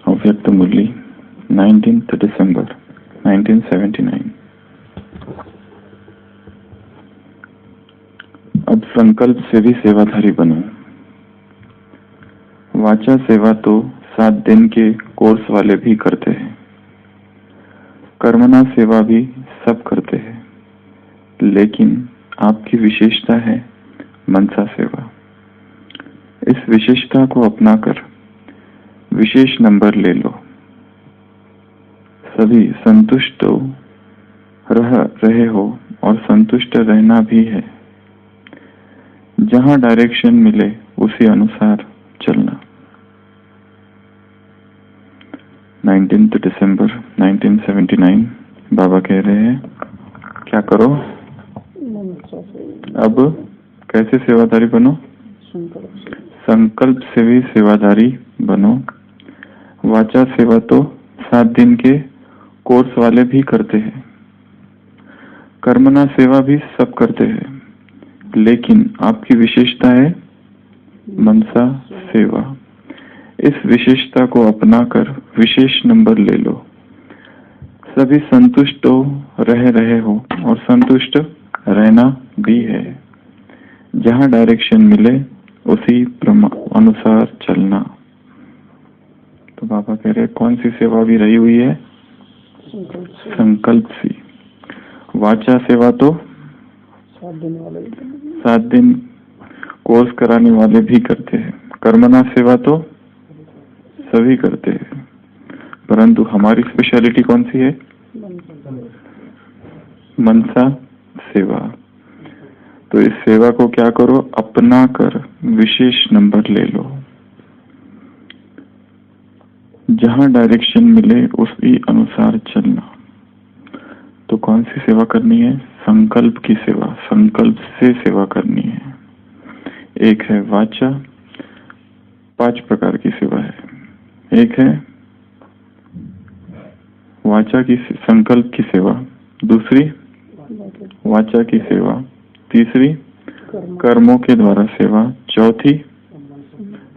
अव्यक्त मुरली 19th दिसंबर 1979। अब संकल्प से भी सेवाधारी बनो। वाचा सेवा तो 7 दिन के कोर्स वाले भी करते हैं, कर्मणा सेवा भी सब करते हैं, लेकिन आपकी विशेषता है मनसा सेवा। इस विशेषता को अपनाकर विशेष नंबर ले लो। सभी संतुष्ट रह रहे हो और संतुष्ट रहना भी है। जहां डायरेक्शन मिले उसी अनुसार चलना। 19th दिसंबर 1979 बाबा कह रहे हैं क्या करो। अब कैसे सेवादारी बनो? संकल्प से भी सेवादारी बनो। वाचा सेवा तो 7 दिन के कोर्स वाले भी करते हैं, कर्मणा सेवा भी सब करते हैं, लेकिन आपकी विशेषता है मनसा सेवा। इस विशेषता को अपनाकर विशेष नंबर ले लो। सभी संतुष्ट रह रहे हो और संतुष्ट रहना भी है। जहां डायरेक्शन मिले उसी अनुसार चलना। तो बाबा कह रहे कौन सी सेवा भी रही हुई है? संकल्प सी। वाचा सेवा तो 7 दिन कोर्स कराने वाले भी करते हैं, कर्मणा सेवा तो सभी करते हैं, परंतु हमारी स्पेशलिटी कौन सी है? मनसा सेवा। तो इस सेवा को क्या करो? अपना कर विशेष नंबर ले लो। जहां डायरेक्शन मिले उसी अनुसार चलना। तो कौन सी सेवा करनी है? संकल्प की सेवा। संकल्प से सेवा करनी है। एक है वाचा, 5 प्रकार की सेवा है। एक है वाचा की संकल्प की सेवा, दूसरी वाचा की सेवा, तीसरी कर्मों के द्वारा सेवा, चौथी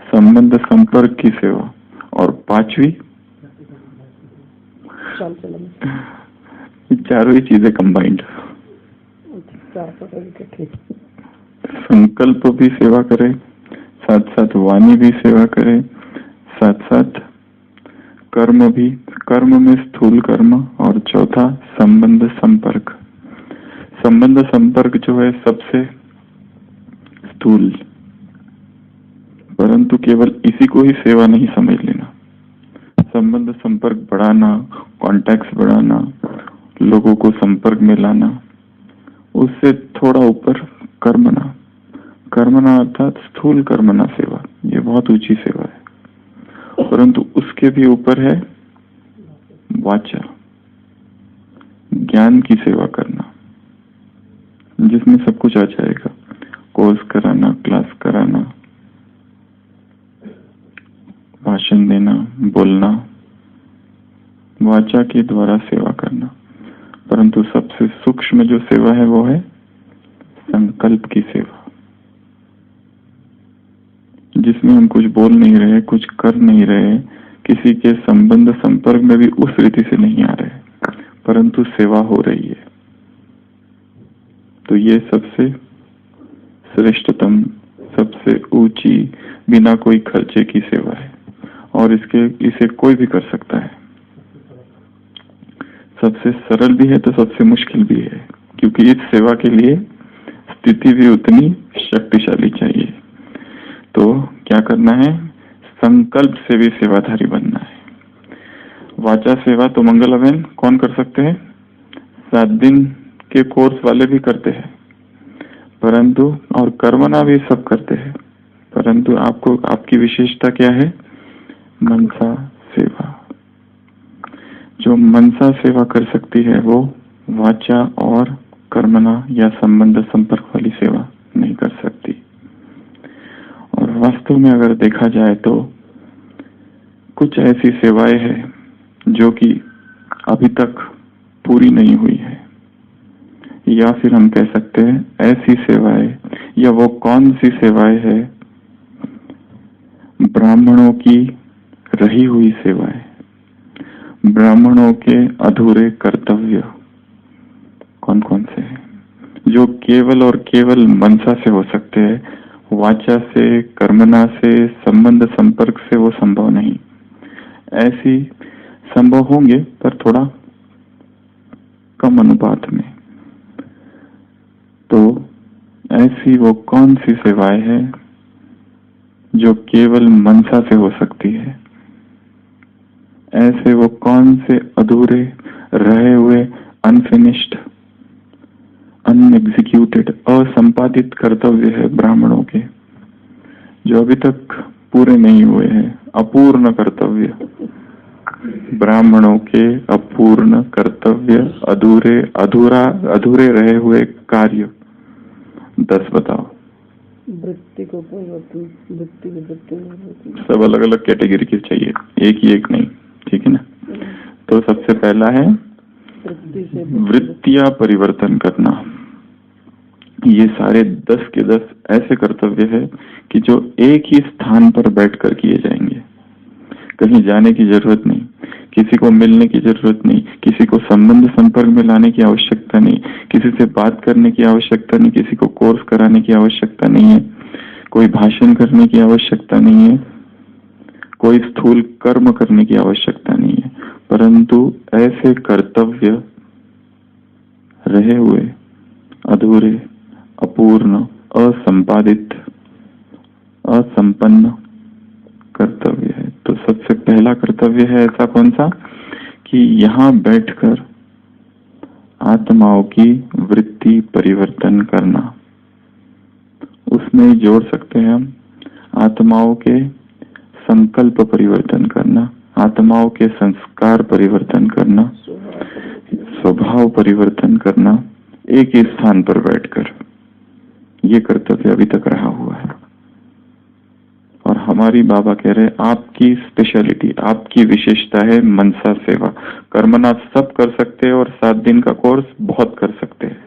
संबंध संपर्क की सेवा और 5वीं चारों ही चीजें कंबाइंड। संकल्प भी सेवा करे, साथ साथ वाणी भी सेवा करे, साथ साथ कर्म भी। कर्म में स्थूल कर्म और चौथा संबंध संपर्क। संबंध संपर्क जो है सबसे स्थूल, परंतु केवल इसी को ही सेवा नहीं समझ लेना। संबंध संपर्क बढ़ाना, कॉन्टैक्ट्स बढ़ाना, लोगों को संपर्क में लाना, उससे थोड़ा ऊपर कर्मणा। कर्मणा अर्थात स्थूल कर्मणा सेवा, ये बहुत ऊंची सेवा है। परंतु उसके भी ऊपर है वाचा, ज्ञान की सेवा करना, जिसमें सब कुछ आ जाएगा। कोर्स कराना, क्लास कराना, भाषण देना, बोलना, वाचा के द्वारा सेवा करना। परंतु सबसे सूक्ष्म जो सेवा है वो है संकल्प की सेवा, जिसमें हम कुछ बोल नहीं रहे, कुछ कर नहीं रहे, किसी के संबंध संपर्क में भी उस रीति से नहीं आ रहे, परंतु सेवा हो रही है। तो ये सबसे श्रेष्ठतम, सबसे ऊंची, बिना कोई खर्चे की सेवा है और इसे कोई भी कर सकता है। सबसे सरल भी है तो सबसे मुश्किल भी है, क्योंकि इस सेवा के लिए स्थिति भी उतनी शक्तिशाली चाहिए। तो क्या करना है? संकल्प से भी सेवाधारी बनना है। वाचा सेवा तो मंगलावेन कौन कर सकते हैं? 7 दिन के कोर्स वाले भी करते हैं, परंतु और कर्मणा भी सब करते हैं, परंतु आपको आपकी विशेषता क्या है? मनसा सेवा। जो मनसा सेवा कर सकती है वो वाचा और कर्मणा या संबंध संपर्क वाली सेवा नहीं कर सकती। और वास्तव में अगर देखा जाए तो कुछ ऐसी सेवाएं हैं जो कि अभी तक पूरी नहीं हुई है, या फिर हम कह सकते हैं ऐसी सेवाएं, या वो कौन सी सेवाएं है ब्राह्मणों की रही हुई सेवाएं, ब्राह्मणों के अधूरे कर्तव्य कौन कौन से हैं जो केवल और केवल मनसा से हो सकते हैं, वाचा से, कर्मणा से, संबंध संपर्क से वो संभव नहीं। ऐसी संभव होंगे पर थोड़ा कम अनुपात में। तो ऐसी वो कौन सी सेवाएं हैं जो केवल मनसा से हो सकती है? ऐसे वो कौन से अधूरे रहे हुए अनफिनिश्ड, अनएग्जीक्यूटेड, असंपादित कर्तव्य है ब्राह्मणों के जो अभी तक पूरे नहीं हुए हैं? अपूर्ण कर्तव्य, ब्राह्मणों के अपूर्ण कर्तव्य, अधूरे रहे हुए कार्य 10 बताओ। वृत्ति को परिवर्तन, वृत्ति विवर्तन, सब अलग अलग कैटेगरी के चाहिए, एक ही एक नहीं, ठीक है ना? तो सबसे पहला है वृत्तियां परिवर्तन करना। ये सारे 10 के 10 ऐसे कर्तव्य है कि जो एक ही स्थान पर बैठकर किए जाएंगे। कहीं जाने की जरूरत नहीं, किसी को मिलने की जरूरत नहीं, किसी को संबंध संपर्क में लाने की आवश्यकता नहीं, किसी से बात करने की आवश्यकता नहीं, किसी को कोर्स कराने की आवश्यकता नहीं है, कोई भाषण करने की आवश्यकता नहीं है, कोई स्थूल कर्म करने की आवश्यकता नहीं है, परंतु ऐसे कर्तव्य रहे हुए अधूरे, अपूर्ण, असंपादित, असंपन्न कर्तव्य है। तो सबसे पहला कर्तव्य है ऐसा कौन सा कि यहाँ बैठकर आत्माओं की वृत्ति परिवर्तन करना। उसमें जोड़ सकते हैं हम आत्माओं के संकल्प परिवर्तन करना, आत्माओं के संस्कार परिवर्तन करना, स्वभाव परिवर्तन करना, एक ही स्थान पर बैठकर। ये कर्तव्य अभी तक रहा हुआ है। और हमारी बाबा कह रहे आपकी स्पेशलिटी, आपकी विशेषता है मनसा सेवा। कर्मना सब कर सकते हैं और 7 दिन का कोर्स बहुत कर सकते हैं।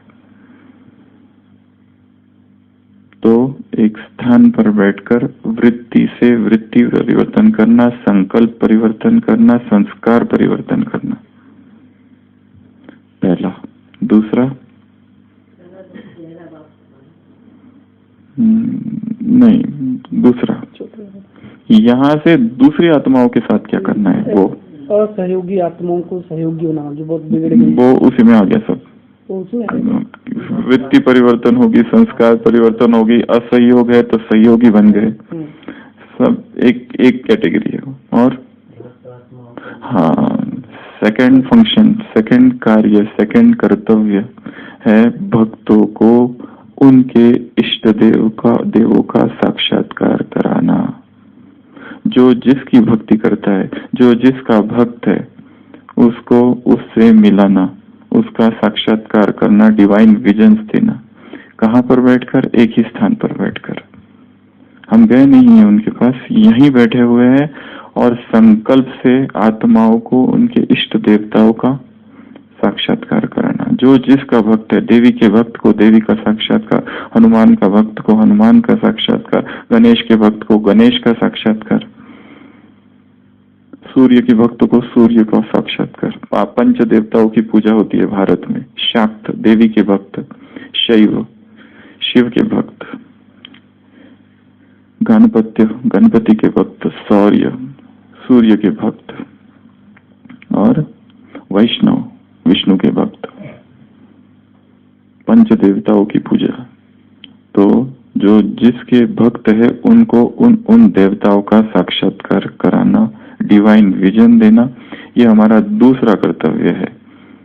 तो एक स्थान पर बैठकर वृत्ति से वृत्ति परिवर्तन करना, संकल्प परिवर्तन करना, संस्कार परिवर्तन करना, पहला। दूसरा नहीं, दूसरा यहाँ से दूसरी आत्माओं के साथ क्या करना है? वो असहयोगी आत्माओं को सहयोगी बनाना, जो बहुत बिगड़ गई, वो उसी में आ गया सब। वृत्ति परिवर्तन होगी, संस्कार परिवर्तन होगी, असहयोग है तो सहयोगी बन गए, सब एक कैटेगरी है। और हाँ, सेकंड फंक्शन, सेकंड कार्य, सेकंड कर्तव्य है भक्तों को उनके इष्ट देवों का साक्षात्कार कराना। जो जिसकी भक्ति करता है, जो जिसका भक्त है, उसको उससे मिलाना, उसका साक्षात्कार करना, डिवाइन विजन्स देना। कहाँ पर बैठकर? एक ही स्थान पर बैठकर। हम गए नहीं है उनके पास, यहीं बैठे हुए हैं और संकल्प से आत्माओं को उनके इष्ट देवताओं का साक्षात्कार कराना। जो जिसका भक्त है, देवी के भक्त को देवी का साक्षात्कार, हनुमान का भक्त को हनुमान का साक्षात्कार, गणेश के भक्त को गणेश का साक्षात्कार, सूर्य के भक्त को सूर्य का साक्षात्कार। 5 देवताओं की पूजा होती है भारत में। शाक्त देवी के भक्त, शैव शिव के भक्त, गणपति के भक्त, सौर्य सूर्य के भक्त, और वैष्णव विष्णु के भक्त। 5 देवताओं की पूजा। तो जो जिसके भक्त है उनको उन देवताओं का साक्षात्कार कराना, डिवाइन विजन देना, ये हमारा दूसरा कर्तव्य है।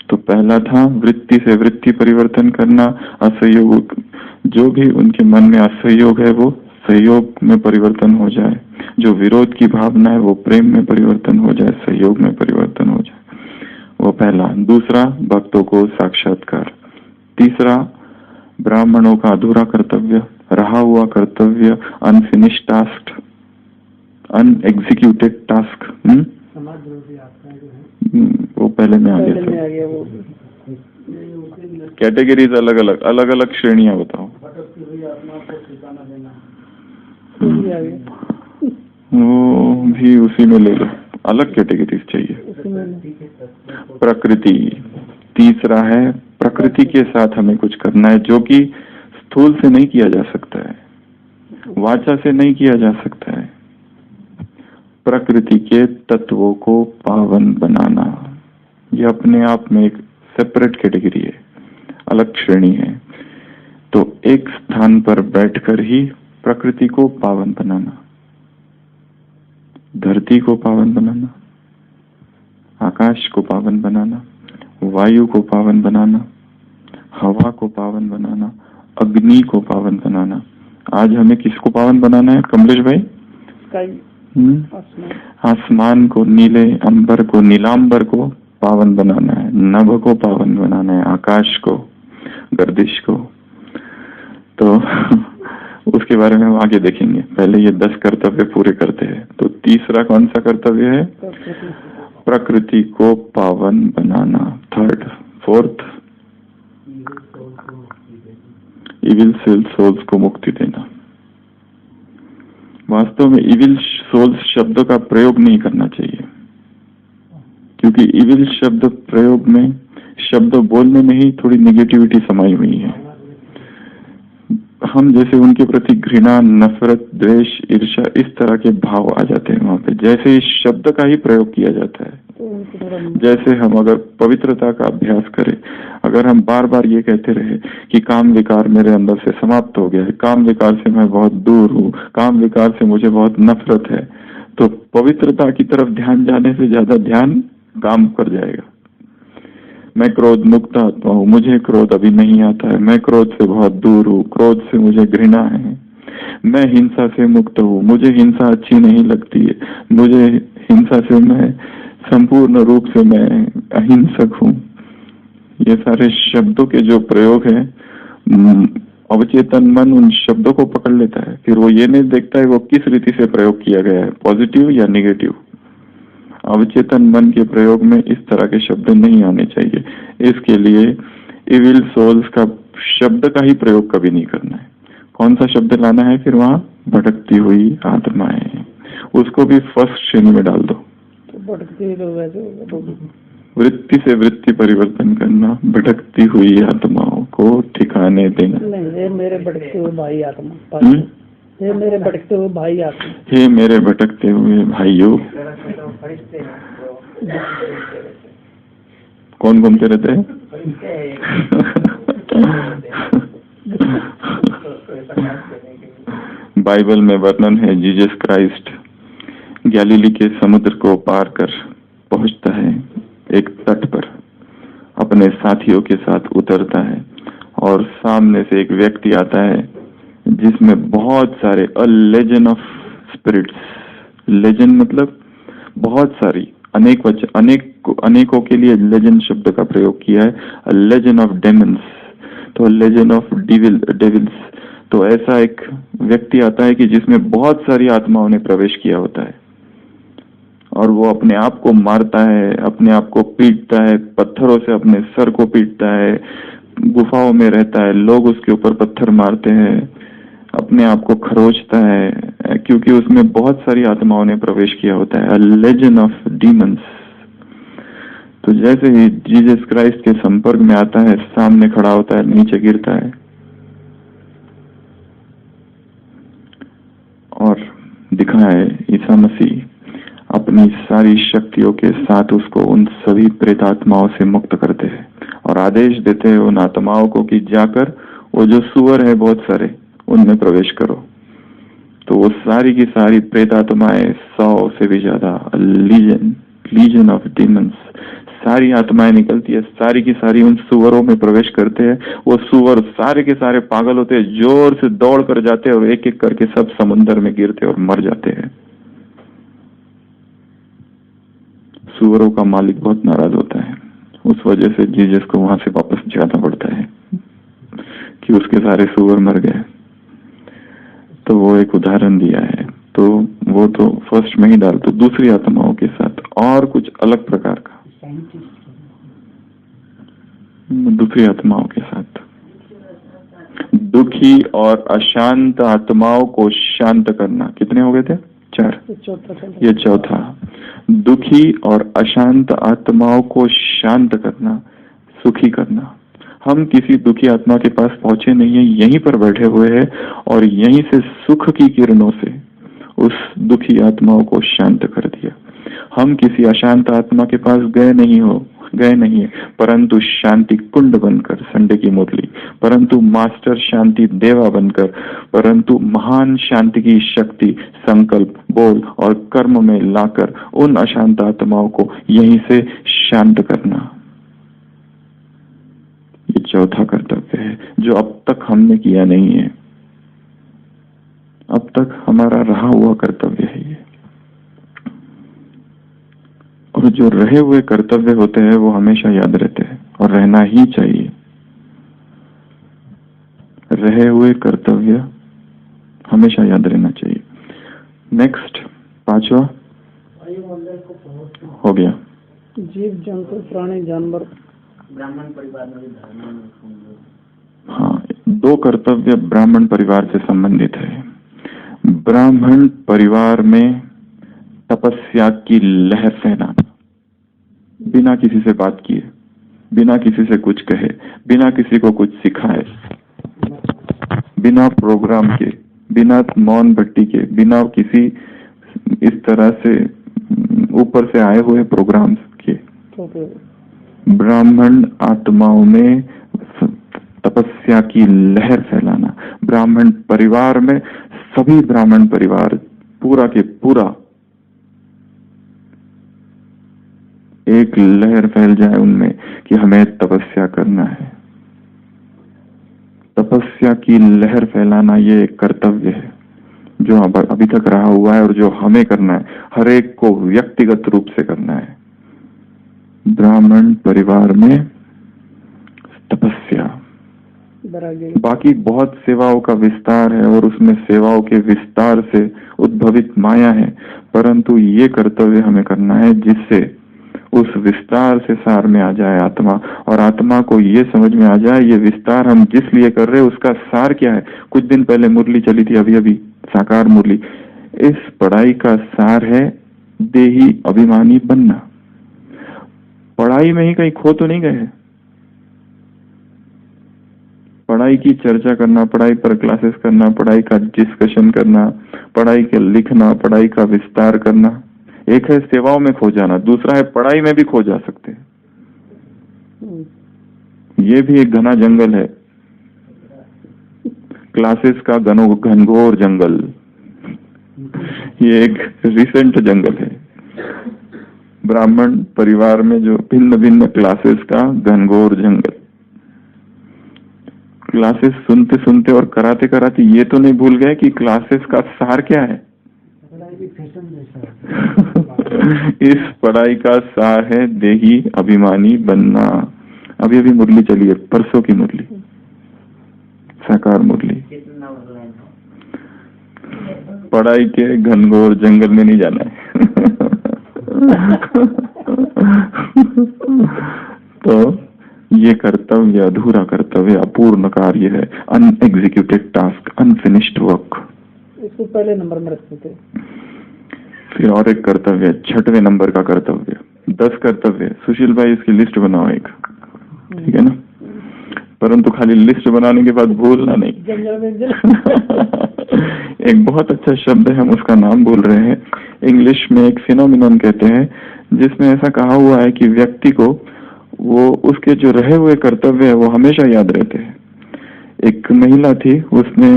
तो पहला था वृत्ति से वृत्ति परिवर्तन करना, असहयोग, जो भी उनके मन में असहयोग है वो सहयोग में परिवर्तन हो जाए, जो विरोध की भावना है वो प्रेम में परिवर्तन हो जाए, सहयोग में परिवर्तन हो जाए, वो पहला। दूसरा भक्तों को साक्षात्कार। तीसरा ब्राह्मणों का अधूरा कर्तव्य, रहा हुआ कर्तव्य, अनफिनिश्ड टास्क, अनएग्जीक्यूटेड टास्क, वो पहले में आ गया। कैटेगरीज अलग अलग श्रेणियां बताओ। वो भी उसी में ले लो, अलग कैटेगरीज चाहिए। उसी में प्रकृति तीसरा है, प्रकृति के साथ हमें कुछ करना है जो कि स्थूल से नहीं किया जा सकता है, वाचा से नहीं किया जा सकता है। प्रकृति के तत्वों को पावन बनाना, यह अपने आप में एक सेपरेट कैटेगरी है, अलग श्रेणी है। तो एक स्थान पर बैठकर ही प्रकृति को पावन बनाना, धरती को पावन बनाना, आकाश को पावन बनाना, वायु को पावन बनाना, हवा को पावन बनाना, अग्नि को पावन बनाना। आज हमें किसको पावन बनाना है कमलेश भाई? आसमान को, नीले अंबर को, नीलांबर को पावन बनाना है, नभ को पावन बनाना है, आकाश को, गर्दिश को। तो उसके बारे में हम आगे देखेंगे, पहले ये 10 कर्तव्य पूरे करते हैं। तो तीसरा कौन सा कर्तव्य है? प्रकृति को पावन बनाना। थर्ड, फोर्थ, इविल सोल्स को मुक्ति देना। वास्तव में इविल सोल्स शब्द का प्रयोग नहीं करना चाहिए, क्योंकि इविल शब्द प्रयोग में, शब्द बोलने में ही थोड़ी नेगेटिविटी समाई हुई है। हम जैसे उनके प्रति घृणा, नफरत, द्वेष, ईर्ष्या, इस तरह के भाव आ जाते हैं वहां पे, जैसे इस शब्द का ही प्रयोग किया जाता है। जैसे हम अगर पवित्रता का अभ्यास करें, अगर हम बार बार ये कहते रहे कि काम विकार मेरे अंदर से समाप्त हो गया है, काम विकार से मैं बहुत दूर हूँ, काम विकार से मुझे बहुत नफरत है, तो पवित्रता की तरफ ध्यान जाने से ज्यादा ध्यान काम कर जाएगा। मैं क्रोध मुक्त आत्मा हूँ, मुझे क्रोध अभी नहीं आता है, मैं क्रोध से बहुत दूर हूँ, क्रोध से मुझे घृणा है, मैं हिंसा से मुक्त हूँ, मुझे हिंसा अच्छी नहीं लगती है, मुझे हिंसा से, मैं संपूर्ण रूप से मैं अहिंसक हूँ। ये सारे शब्दों के जो प्रयोग है, अवचेतन मन उन शब्दों को पकड़ लेता है, फिर वो ये नहीं देखता है वो किस रीति से प्रयोग किया गया है, पॉजिटिव या नेगेटिव। अवचेतन मन के प्रयोग में इस तरह के शब्द नहीं आने चाहिए। इसके लिए इविल सोल्स का शब्द का ही प्रयोग कभी नहीं करना है। कौन सा शब्द लाना है फिर वहां? भटकती हुई आत्माएं, उसको भी फर्स्ट श्रेणी में डाल दो। वृत्ति से वृत्ति परिवर्तन करना, भटकती हुई आत्माओं को ठिकाने देना। नहीं, मेरे भटकते हुए भाई आत्मा, हे मेरे भटकते हुए भाई आत्मा, हे मेरे भटकते हुए भाइयों। कौन घूमते रहते हैं? बाइबल में वर्णन है, जीसस क्राइस्ट गैलीली के समुद्र को पार कर पहुंचता है, एक तट पर अपने साथियों के साथ उतरता है, और सामने से एक व्यक्ति आता है जिसमें बहुत सारे, a legend of spirits, legend मतलब बहुत सारी, अनेकों के लिए लेजेंड शब्द का प्रयोग किया है, अ लेजेंड ऑफ डेमन्स, तो लेजेंड ऑफ डेविल्स। तो ऐसा एक व्यक्ति आता है कि जिसमें बहुत सारी आत्माओं ने प्रवेश किया होता है, और वो अपने आप को मारता है, अपने आप को पीटता है, पत्थरों से अपने सर को पीटता है, गुफाओं में रहता है, लोग उसके ऊपर पत्थर मारते हैं, अपने आप को खरोचता है, क्योंकि उसमें बहुत सारी आत्माओं ने प्रवेश किया होता है, लेजेंड ऑफ डीमंस। तो जैसे ही जीसस क्राइस्ट के संपर्क में आता है, सामने खड़ा होता है, नीचे गिरता है, और दिखा है ईसा मसीह अपनी सारी शक्तियों के साथ उसको उन सभी प्रेतात्माओं से मुक्त करते हैं, और आदेश देते हैं उन आत्माओं को कि जाकर वो जो सुअर है बहुत सारे, उनमें प्रवेश करो। तो वो सारी की सारी प्रेतात्माएं, 100 से भी ज्यादा, लीजन ऑफ डीमंस, सारी आत्माएं निकलती है, सारी की सारी उन सुअरों में प्रवेश करते हैं। वो सुअर सारे के सारे पागल होते हैं, जोर से दौड़ कर जाते हैं, और एक एक करके सब समुद्र में गिरते और मर जाते हैं। सुअरों का मालिक बहुत नाराज होता है, उस वजह से जीसस को वहां से वापस जाना पड़ता है कि उसके सारे सुअर मर गए। तो वो एक उदाहरण दिया है, तो वो तो फर्स्ट में ही डाल दो। दूसरी आत्माओं के साथ और कुछ अलग प्रकार का, दूसरी आत्माओं के साथ दुखी और अशांत आत्माओं को शांत करना। कितने हो गए थे? 4, चौथा ये चौथा। दुखी और अशांत आत्माओं को शांत करना, सुखी करना। हम किसी दुखी आत्मा के पास पहुंचे नहीं है, यहीं पर बैठे हुए हैं और यहीं से सुख की किरणों से उस दुखी आत्माओं को शांत कर दिया। हम किसी अशांत आत्मा के पास गए नहीं है, परंतु शांति कुंड बनकर, संडे की मुरली, परंतु मास्टर शांति देवा बनकर, परंतु महान शांति की शक्ति संकल्प, बोल और कर्म में लाकर उन अशांत आत्माओं को यहीं से शांत करना। ये चौथा कर्तव्य है जो अब तक हमने किया नहीं है। अब तक हमारा रहा हुआ कर्तव्य है ये। और जो रहे हुए कर्तव्य होते हैं वो हमेशा याद रहते हैं और रहना ही चाहिए। रहे हुए कर्तव्य हमेशा याद रहना चाहिए। नेक्स्ट, 5वां हो गया। जीव जंतु प्राणी जानवर ब्राह्मण परिवार में हाँ, 2 कर्तव्य ब्राह्मण परिवार से संबंधित है। ब्राह्मण परिवार में तपस्या की लहर फैलाना, बिना किसी से बात किए, बिना किसी से कुछ कहे, बिना किसी को कुछ सिखाए, बिना प्रोग्राम के, बिना मौन भट्टी के, बिना किसी इस तरह से ऊपर से आए हुए प्रोग्राम्स के, ब्राह्मण आत्माओं में तपस्या की लहर फैलाना। ब्राह्मण परिवार में सभी ब्राह्मण परिवार पूरा के पूरा एक लहर फैल जाए उनमें कि हमें तपस्या करना है। तपस्या की लहर फैलाना ये एक कर्तव्य है जो अभी तक रहा हुआ है और जो हमें करना है, हर एक को व्यक्तिगत रूप से करना है। ब्राह्मण परिवार में तपस्या, बाकी बहुत सेवाओं का विस्तार है और उसमें सेवाओं के विस्तार से उद्भवित माया है, परंतु ये कर्तव्य हमें करना है जिससे उस विस्तार से सार में आ जाए आत्मा, और आत्मा को ये समझ में आ जाए ये विस्तार हम जिस लिए कर रहे हैं उसका सार क्या है। कुछ दिन पहले मुरली चली थी, अभी अभी साकार मुरली। इस पढ़ाई का सार है देही अभिमानी बनना। पढ़ाई में ही कहीं खो तो नहीं गए। पढ़ाई की चर्चा करना, पढ़ाई पर क्लासेस करना, पढ़ाई का डिस्कशन करना, पढ़ाई के लिखना, पढ़ाई का विस्तार करना, एक है सेवाओं में खो जाना, दूसरा है पढ़ाई में भी खो जा सकते हैं। ये भी एक घना जंगल है, क्लासेस का घनघोर जंगल। ये एक रिसेंट जंगल है, ब्राह्मण परिवार में जो भिन्न भिन्न क्लासेस का घनघोर जंगल। क्लासेस सुनते सुनते और कराते कराते ये तो नहीं भूल गए कि क्लासेस का सार क्या है। इस पढ़ाई का सार है देही अभिमानी बनना। अभी अभी मुरली चली है, परसों की मुरली, साकार मुरली। पढ़ाई के घनघोर जंगल में नहीं जाना है। तो ये कर्तव्य अधूरा कर्तव्य, अपूर्ण कार्य है, अनएग्जीक्यूटेड टास्क, अनफिनिश्ड वर्क। इसको पहले नंबर में रखते थे। फिर और एक कर्तव्य, 6वें नंबर का कर्तव्य। 10 कर्तव्य। सुशील भाई इसकी लिस्ट बनाओ एक, ठीक है ना, परंतु खाली लिस्ट बनाने के बाद भूलना नहीं। एक बहुत अच्छा शब्द है, हम उसका नाम भूल रहे हैं। इंग्लिश में एक फिनोमिनन कहते हैं जिसमें ऐसा कहा हुआ है कि व्यक्ति को वो उसके जो रहे हुए कर्तव्य है वो हमेशा याद रहते हैं। एक महिला थी, उसने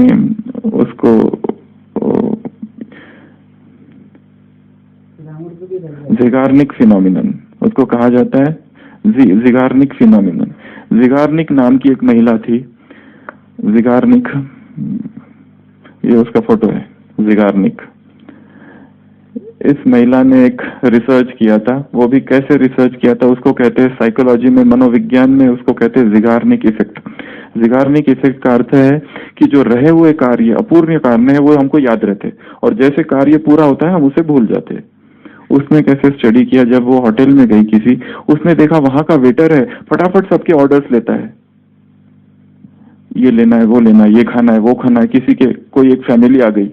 उसको ज़िगार्निक फिनोमिनन उसको कहा जाता है, ज़िगार्निक फिनोमिनन। ज़िगार्निक नाम की एक महिला थी, ज़िगार्निक, ये उसका फोटो है, ज़िगार्निक। इस महिला ने एक रिसर्च किया था, वो भी कैसे रिसर्च किया था, उसको कहते हैं साइकोलॉजी में, मनोविज्ञान में उसको कहते हैं ज़िगार्निक इफेक्ट। ज़िगार्निक इफेक्ट का अर्थ है कि जो रहे हुए कार्य, अपूर्ण कार्य है, वो हमको याद रहते और जैसे कार्य पूरा होता है हम उसे भूल जाते हैं। उसने कैसे स्टडी किया, जब वो होटल में गई किसी, उसने देखा वहां का वेटर है, फटाफट सबके ऑर्डर्स लेता है, ये लेना है, वो लेना है, ये खाना है, वो खाना है। किसी के कोई एक फैमिली आ गई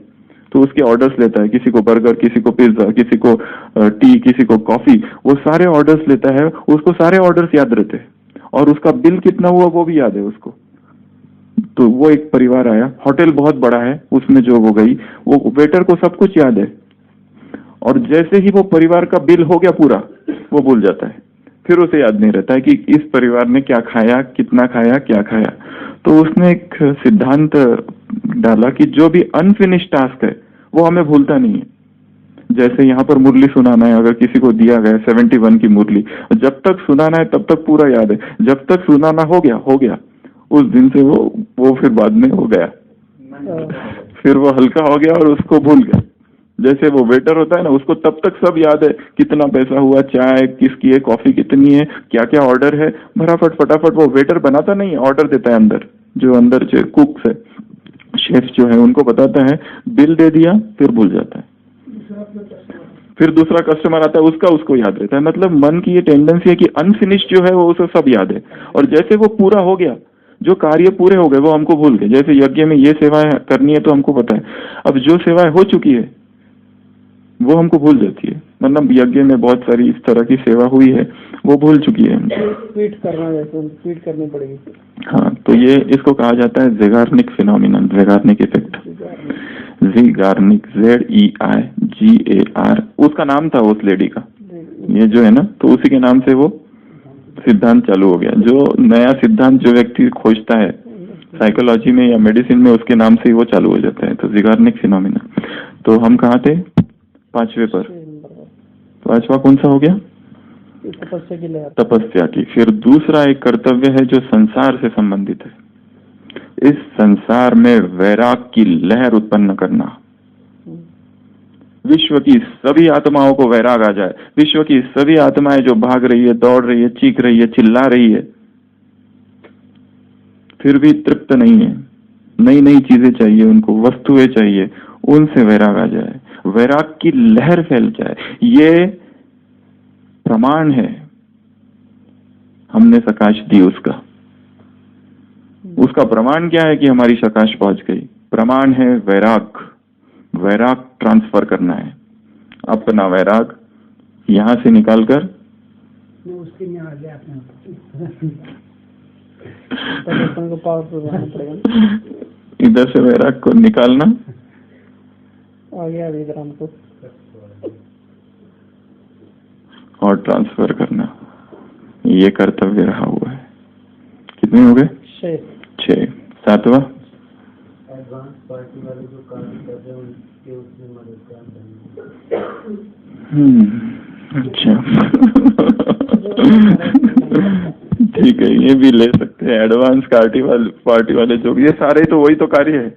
तो तो उसके ऑर्डर्स लेता है, किसी को बर्गर, किसी को पिज्जा, किसी को टी, किसी को कॉफी, वो सारे ऑर्डर्स लेता है, उसको सारे ऑर्डर्स याद रहते हैं और उसका बिल कितना हुआ वो भी याद है उसको। तो वो एक परिवार आया, होटल बहुत बड़ा है, उसमें जॉब हो गई, वो वेटर को सब कुछ याद है और जैसे ही वो परिवार का बिल हो गया पूरा, वो भूल जाता है, फिर उसे याद नहीं रहता है कि इस परिवार ने क्या खाया, कितना खाया, क्या खाया। तो उसने एक सिद्धांत डाला कि जो भी अनफिनिश टास्क है वो हमें भूलता नहीं है। जैसे यहाँ पर मुरली सुनाना है, अगर किसी को दिया गया 71 की मुरली, जब तक सुनाना है तब तक पूरा याद है, जब तक सुनाना हो गया, उस दिन से वो फिर बाद में हो गया, फिर वो हल्का हो गया और उसको भूल गया। जैसे वो वेटर होता है ना, उसको तब तक सब याद है, कितना पैसा हुआ, चाय किसकी है, कॉफी कितनी है, क्या क्या ऑर्डर है, फटाफट वो वेटर बनाता नहीं है, ऑर्डर देता है अंदर, जो अंदर जो कुक्स है, शेफ जो है, उनको बताता है, बिल दे दिया, फिर भूल जाता है, फिर दूसरा कस्टमर आता है, उसको याद रहता है। मतलब मन की ये टेंडेंसी है कि अनफिनिश्ड जो है वो उसे सब याद है, और जैसे वो पूरा हो गया, जो कार्य पूरे हो गए वो हमको भूल गए। जैसे यज्ञ में ये सेवाएं करनी है तो हमको पता है, अब जो सेवाएं हो चुकी है वो हमको भूल जाती है। मतलब यज्ञ में बहुत सारी इस तरह की सेवा हुई है, वो भूल चुकी है। रिपीट करना, जैसे रिपीट करनी पड़ेगी। हाँ, तो ये इसको कहा जाता है ज़ेगार्निक फिनोमिनन, ज़ेगार्निक इफेक्ट। ज़ेगार्निक, ZEIGAR, उसका नाम था उस लेडी का, ये जो है ना, तो उसी के नाम से वो सिद्धांत चालू हो गया। जो नया सिद्धांत जो व्यक्ति खोजता है साइकोलॉजी में या मेडिसिन में, उसके नाम से ही वो चालू हो जाता है। तो ज़ेगार्निक फिनोमिनन। तो हम कहाँ थे? 5वें पर। 5वां कौन सा हो गया? तपस्या की लहर। तपस्या की। फिर दूसरा एक कर्तव्य है जो संसार से संबंधित है, इस संसार में वैराग की लहर उत्पन्न करना। विश्व की सभी आत्माओं को वैराग आ जाए, विश्व की सभी आत्माएं जो भाग रही है, दौड़ रही है, चीख रही है, चिल्ला रही है, फिर भी तृप्त नहीं है, नई नई चीजें चाहिए उनको, वस्तुएं चाहिए, उनसे वैराग आ जाए, वैराग की लहर फैल जाए। ये प्रमाण है, हमने प्रकाश दी उसका प्रमाण क्या है कि हमारी प्रकाश पहुंच गई? प्रमाण है वैराग। वैराग ट्रांसफर करना है, अपना वैराग यहां से निकालकर उसके में आ गया को पावरफुल बनाना पड़ेगा। इधर से वैराग को निकालना, आ गया इधर हमको, और ट्रांसफर करना। ये कर्तव्य रहा हुआ है। कितने हो गए? 6। 7वां एडवांस पार्टी वाले जो काम कर रहे हैं उनके उसमें मदद अच्छा ठीक है, ये भी ले सकते हैं। एडवांस पार्टी वाले जो, ये सारे तो वही तो कार्य है,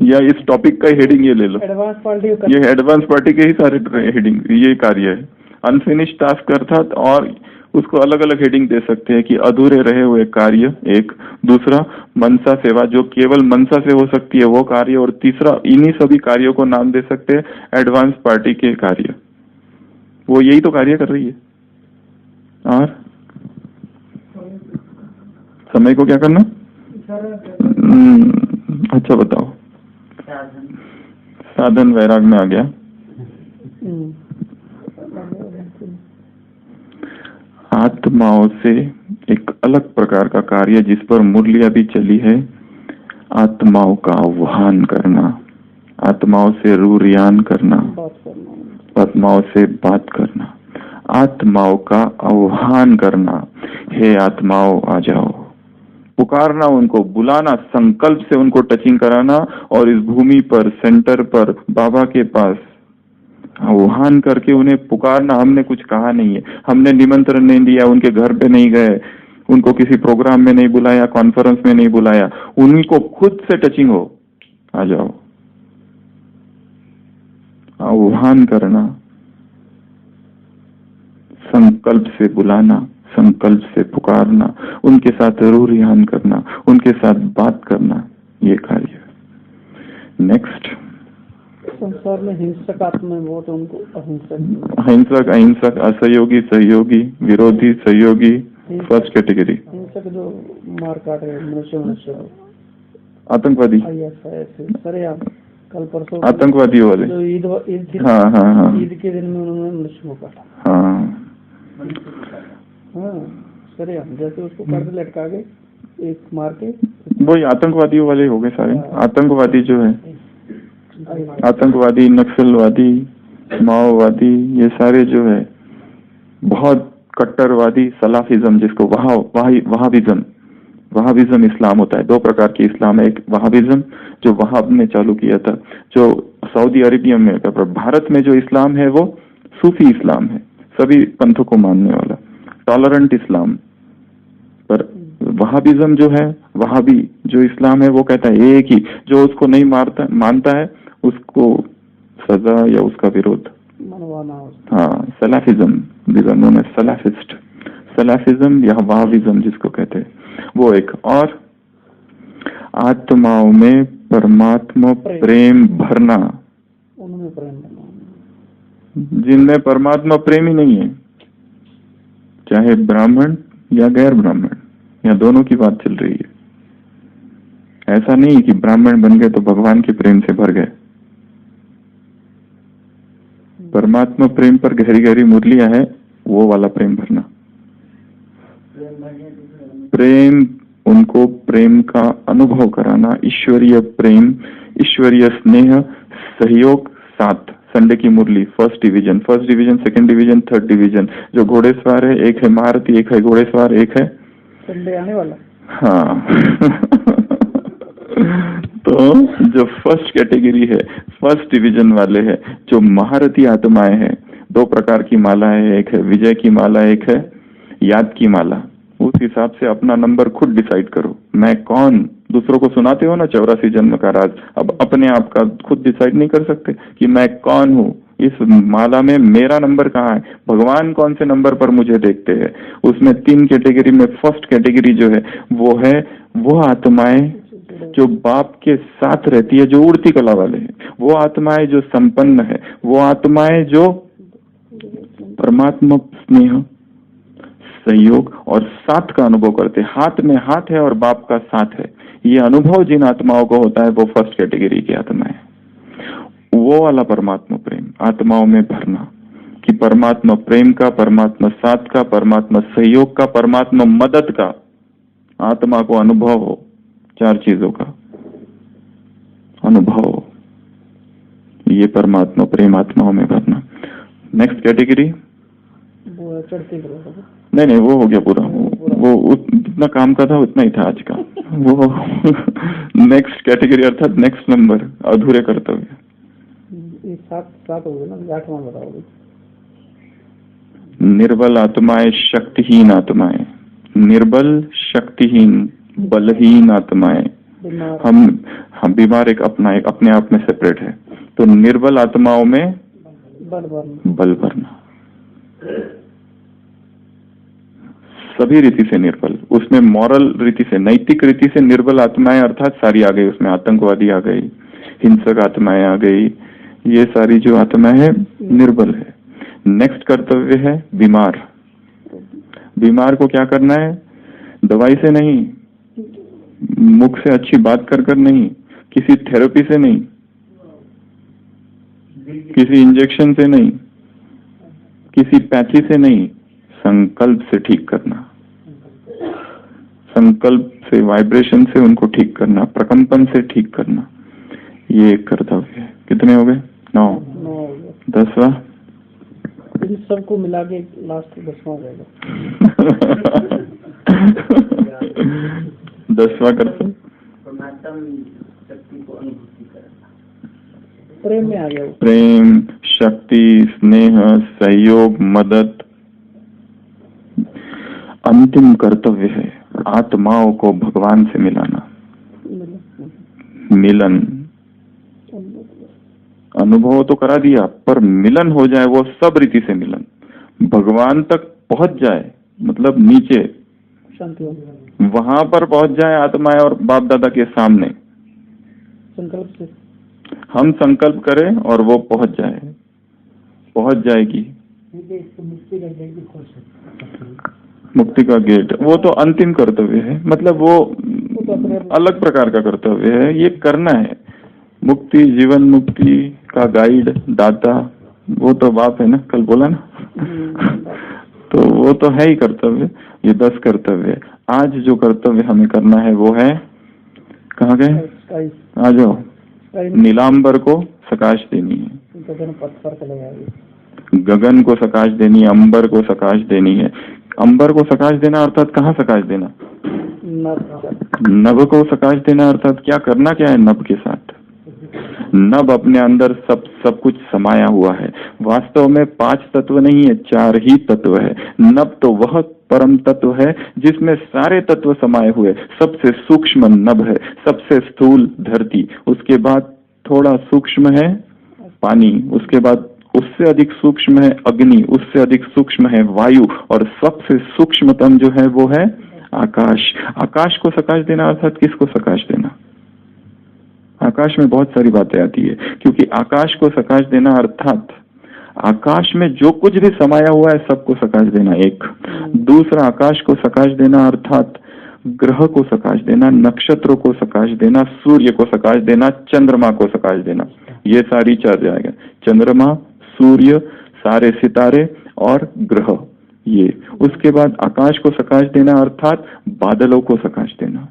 या इस टॉपिक का हेडिंग ये ले लो, एडवांस पार्टी, ये एडवांस पार्टी के ही सारे हेडिंग, ये कार्य है। अनफिनिश टास्क अर्थात, और उसको अलग अलग हेडिंग दे सकते हैं कि अधूरे रहे हुए कार्य एक, दूसरा मनसा सेवा जो केवल मनसा से हो सकती है वो कार्य, और तीसरा इन्हीं सभी कार्यों को नाम दे सकते हैं एडवांस पार्टी के कार्य। वो यही तो कार्य कर रही है। और समय को क्या करना? अच्छा बताओ। साधन वैराग में आ गया। आत्माओं से एक अलग प्रकार का कार्य जिस पर मुरली अभी चली है, आत्माओं का आह्वान करना, आत्माओं से रूरियान करना, आत्माओं से बात करना, आत्माओं का आह्वान करना। हे आत्माओं आ जाओ, पुकारना, उनको बुलाना, संकल्प से उनको टचिंग कराना, और इस भूमि पर, सेंटर पर, बाबा के पास आह्वान करके उन्हें पुकारना। हमने कुछ कहा नहीं है, हमने निमंत्रण नहीं दिया, उनके घर पे नहीं गए, उनको किसी प्रोग्राम में नहीं बुलाया, कॉन्फ्रेंस में नहीं बुलाया, उन्हीं को खुद से टचिंग हो, आ जाओ। आह्वान करना, संकल्प से बुलाना, संकल्प से पुकारना, उनके साथ रूरियान करना, उनके साथ बात करना, ये कार्य। नेक्स्ट, संसार में हिंसक आत्मा है बहुत, उनको अहिंसक, हिंसक, अहिंसक, असहयोगी, सहयोगी, विरोधी, सहयोगी, फर्स्ट कैटेगरी। हिंसक जो मार काट रहे मनुष्य, आतंकवादी, सरेआम कल परसों आतंकवादियों वाले। जो ईद थी, हाँ हाँ हाँ ईद के दिन में उन्होंने मनुष्य को काटा। हाँ। हाँ सर, हम जैसे उसको कर्ज लटका के एक मार के, वही आतंकवादियों वाले हो गए सारे। आतंकवादी जो है, आतंकवादी, नक्सलवादी, माओवादी, ये सारे जो है बहुत कट्टरवादी, सलाफिज्म जिसको वहाबिज्म इस्लाम होता है। 2 प्रकार की इस्लाम है, एक वहाबिज्म जो वहाब ने चालू किया था, जो सऊदी अरेबिया में, पर भारत में जो इस्लाम है वो सूफी इस्लाम है, सभी पंथों को मानने वाला, टॉलरेंट इस्लाम। पर वहाबिज्म जो है, वहाबी जो इस्लाम है, वो कहता है एक ही, जो उसको नहीं मानता है उसको सजा या उसका विरोध मनवाना। हाँ, सलाफिज्म, सलाफिज्म या वहाबिज्म जिसको कहते हैं वो एक। और आत्माओं में परमात्मा प्रेम भरना, उनमें प्रेम भरना, जिनमें परमात्मा प्रेम ही नहीं है, चाहे ब्राह्मण या गैर ब्राह्मण, या दोनों की बात चल रही है। ऐसा नहीं कि ब्राह्मण बन गए तो भगवान के प्रेम से भर गए। परमात्मा प्रेम पर गहरी गहरी मुरलियां है, वो वाला प्रेम भरना। प्रेम, उनको प्रेम का अनुभव कराना, ईश्वरीय प्रेम, ईश्वरीय स्नेह, सहयोग, साथ। संडे की मुरली, first division, second division, third division. जो घोड़ेसवार है, एक है महारथी, एक है घोड़ेसवार, एक है संडे आने वाला। हाँ तो जो फर्स्ट कैटेगरी है, फर्स्ट डिवीजन वाले हैं, जो महारथी आत्माएं हैं, 2 प्रकार की माला है, एक है विजय की माला, एक है याद की माला। उस हिसाब से अपना नंबर खुद डिसाइड करो। मैं कौन, दूसरों को सुनाते हो ना 84 जन्म का राज, अब अपने आप का खुद डिसाइड नहीं कर सकते कि मैं कौन हूँ, इस माला में मेरा नंबर कहाँ है, भगवान कौन से नंबर पर मुझे देखते हैं। उसमें 3 कैटेगरी में फर्स्ट कैटेगरी जो है वो आत्माएं जो बाप के साथ रहती है, जो उड़ती कला वाले हैं, वो आत्माएं जो संपन्न है, वो आत्माएं जो परमात्मा स्नेह, सहयोग और साथ का अनुभव करते, हाथ में हाथ है और बाप का साथ है। ये अनुभव जिन आत्माओं को होता है वो फर्स्ट कैटेगरी की आत्माएं। वो वाला परमात्मा प्रेम आत्माओं में भरना, कि परमात्मा प्रेम का, परमात्मा साथ का, परमात्मा सहयोग का, परमात्मा मदद का आत्मा को अनुभव हो। 4 चीजों का अनुभव हो, ये परमात्मा प्रेम आत्माओं में भरना। नेक्स्ट कैटेगरी वो चढ़ती करो। नहीं, वो हो गया पूरा। वो जितना काम का था उतना ही था आज का। वो नेक्स्ट कैटेगरी अर्थात नेक्स्ट नंबर, अधूरे कर्तव्य। ये 7 हो गए ना, 8वां बताओगे। निर्बल आत्माएं, शक्तिहीन आत्माएं, निर्बल, शक्तिहीन, बलहीन आत्माएं। हम बीमार एक अपने आप में सेपरेट है। तो निर्बल आत्माओं में बल भरना, सभी रीति से निर्बल, उसमें मॉरल रीति से, नैतिक रीति से निर्बल आत्माएं अर्थात सारी आ गई। उसमें आतंकवादी आ गई, हिंसक आत्माएं आ गई, ये सारी जो आत्माएं है निर्बल है। नेक्स्ट कर्तव्य है बीमार। बीमार को क्या करना है? दवाई से नहीं, मुख से अच्छी बात कर नहीं, किसी थेरेपी से नहीं, किसी इंजेक्शन से नहीं, किसी पैथी से नहीं, संकल्प से ठीक करना। संकल्प से, वाइब्रेशन से उनको ठीक करना, प्रकंपन से ठीक करना, ये एक कर्तव्य है। कितने हो गए? 9। 10वां इन सबको मिला के लास्ट 10वां हो जाएगा। 10वां कर्तव्य प्रेम में आ गया। प्रेम, शक्ति, स्नेह, सहयोग, मदद। अंतिम कर्तव्य है आत्माओं को भगवान से मिलाना। मिलन, अनुभव तो करा दिया, पर मिलन हो जाए, वो सब रीति से मिलन, भगवान तक पहुंच जाए, मतलब नीचे वहां पर पहुंच जाए आत्माएं और बाप दादा के सामने। संकल्प से हम संकल्प करें और वो पहुंच जाएगी। मुक्ति का गेट, वो तो अंतिम कर्तव्य है, मतलब वो अलग प्रकार का कर्तव्य है, ये करना है। मुक्ति, जीवन मुक्ति का गाइड, दाता, वो तो बाप है ना, कल बोला ना। तो वो तो है ही कर्तव्य। ये 10 कर्तव्य है। आज जो कर्तव्य हमें करना है वो है, कहाँ गए, आ जाओ, नीलांबर को सकाश देनी है, गगन पथ पर चले जाएगी, गगन को सकाश देनी है, अंबर को सकाश देनी है। अंबर को सकाश देना अर्थात कहाँ सकाश देना, नभ को सकाश देना अर्थात क्या करना, क्या है नभ के साथ। नभ अपने अंदर सब कुछ समाया हुआ है। वास्तव में 5 तत्व नहीं है, 4 ही तत्व है। नभ तो वह परम तत्व है जिसमें सारे तत्व समाये हुए। सबसे सूक्ष्म नभ है, सबसे स्थूल धरती, उसके बाद थोड़ा सूक्ष्म है पानी, उसके बाद उससे अधिक सूक्ष्म है अग्नि, उससे अधिक सूक्ष्म है वायु, और सबसे सूक्ष्मतम जो है वो है आकाश। आकाश को सकाश देना अर्थात किसको सकाश देना। आकाश में बहुत सारी बातें आती है, क्योंकि आकाश को सकाश देना अर्थात आकाश में जो कुछ भी समाया हुआ है सबको सकाश देना, एक। दूसरा, आकाश को सकाश देना अर्थात ग्रह को सकाश देना, नक्षत्रों को सकाश देना, सूर्य को सकाश देना, चंद्रमा को सकाश देना। ये सारी 4 जाएगा, चंद्रमा, सूर्य, सारे सितारे और ग्रह, ये। उसके बाद आकाश को सकाश देना अर्थात बादलों को सकाश देना,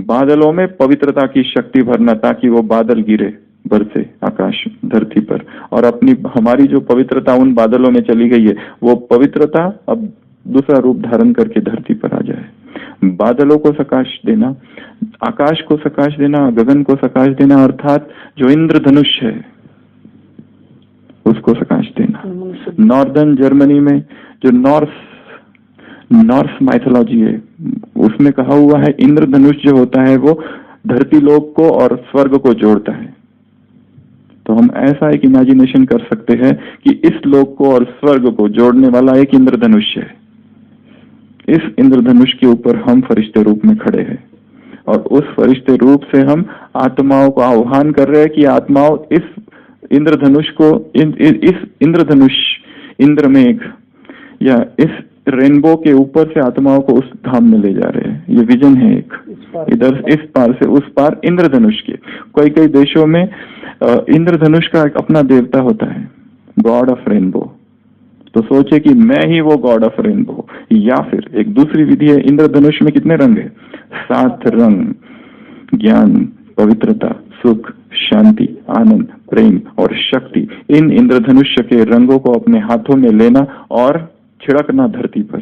बादलों में पवित्रता की शक्ति भरना, ताकि वो बादल गिरे, बरसे आकाश धरती पर, और अपनी हमारी जो पवित्रता उन बादलों में चली गई है वो पवित्रता अब दूसरा रूप धारण करके धरती पर आ जाए। बादलों को सकाश देना, आकाश को सकाश देना, गगन को सकाश देना अर्थात जो इंद्रधनुष है उसको सकाश देना। नॉर्दर्न जर्मनी में जो नॉर्स माइथोलॉजी है उसमें कहा हुआ है इंद्रधनुष जो होता है वो धरती लोक को और स्वर्ग को जोड़ता है। तो हम ऐसा एक इमेजिनेशन कर सकते हैं कि इस लोक को और स्वर्ग को जोड़ने वाला एक इंद्रधनुष है। इस इंद्रधनुष के ऊपर हम फरिश्ते रूप में खड़े हैं, और उस फरिश्ते रूप से हम आत्माओं को आह्वान कर रहे हैं कि आत्माओं इस इंद्रधनुष को, इस इंद्रधनुष, इंद्रमेघ या इस रेनबो के ऊपर से आत्माओं को उस धाम में ले जा रहे हैं। ये विजन है एक, इधर इस पार से उस पार इंद्रधनुष के। कई देशों में इंद्रधनुष का एक अपना देवता होता है, गॉड ऑफ रेनबो। तो सोचे कि मैं ही वो गॉड ऑफ रेनबो। या फिर एक दूसरी विधि है, इंद्रधनुष में कितने रंग है, 7 रंग, ज्ञान, पवित्रता, सुख, शांति, आनंद, प्रेम और शक्ति। इन इंद्रधनुष के रंगों को अपने हाथों में लेना और छिड़कना धरती पर,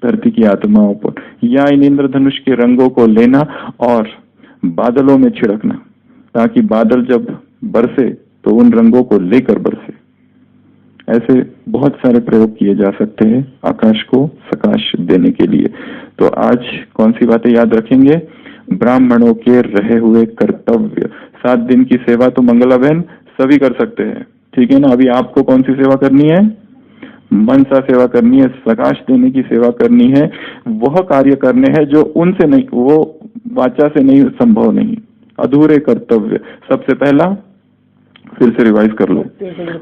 धरती की आत्माओं पर, या इन इंद्रधनुष के रंगों को लेना और बादलों में छिड़कना, ताकि बादल जब बरसे तो उन रंगों को लेकर बरसे। ऐसे बहुत सारे प्रयोग किए जा सकते हैं आकाश को सकाश देने के लिए। तो आज कौन सी बातें याद रखेंगे, ब्राह्मणों के रहे हुए कर्तव्य। 7 दिन की सेवा तो मंगला बहन सभी कर सकते हैं, ठीक है ना। अभी आपको कौन सी सेवा करनी है, मनसा सेवा करनी है, सकाश देने की सेवा करनी है, वह कार्य करने हैं जो उनसे नहीं, वो वाचा से नहीं, संभव नहीं, अधूरे कर्तव्य। सबसे पहला, फिर से रिवाइज कर लो,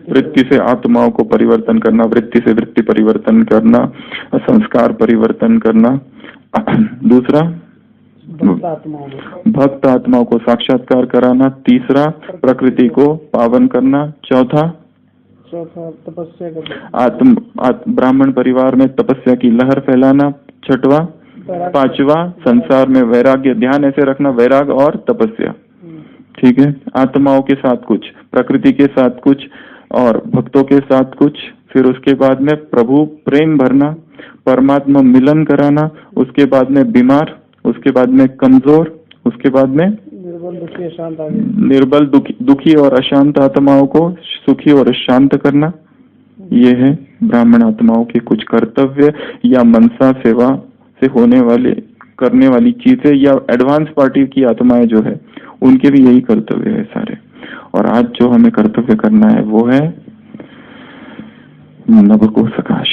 वृत्ति से आत्माओं को परिवर्तन करना, वृत्ति से वृत्ति परिवर्तन करना, संस्कार परिवर्तन करना। दूसरा, भक्त आत्माओं को साक्षात्कार कराना। तीसरा, प्रकृति को पावन करना। चौथा, तपस्या, ब्राह्मण परिवार में तपस्या की लहर फैलाना। छठवा, 5वां, संसार में वैराग्य, ध्यान ऐसे रखना, वैराग और तपस्या, ठीक है। आत्माओं के साथ कुछ, प्रकृति के साथ कुछ और भक्तों के साथ कुछ। फिर उसके बाद में प्रभु प्रेम भरना, परमात्मा मिलन कराना। उसके बाद में बीमार, उसके बाद में कमजोर, उसके बाद में निर्बल, दुखी और अशांत आत्माओं को सुखी और शांत करना। ये है ब्राह्मण आत्माओं के कुछ कर्तव्य, या मनसा सेवा से होने वाले करने वाली चीजें, या एडवांस पार्टी की आत्माएं जो है उनके भी यही कर्तव्य है सारे। और आज जो हमें कर्तव्य करना है वो है नभ को सकाश।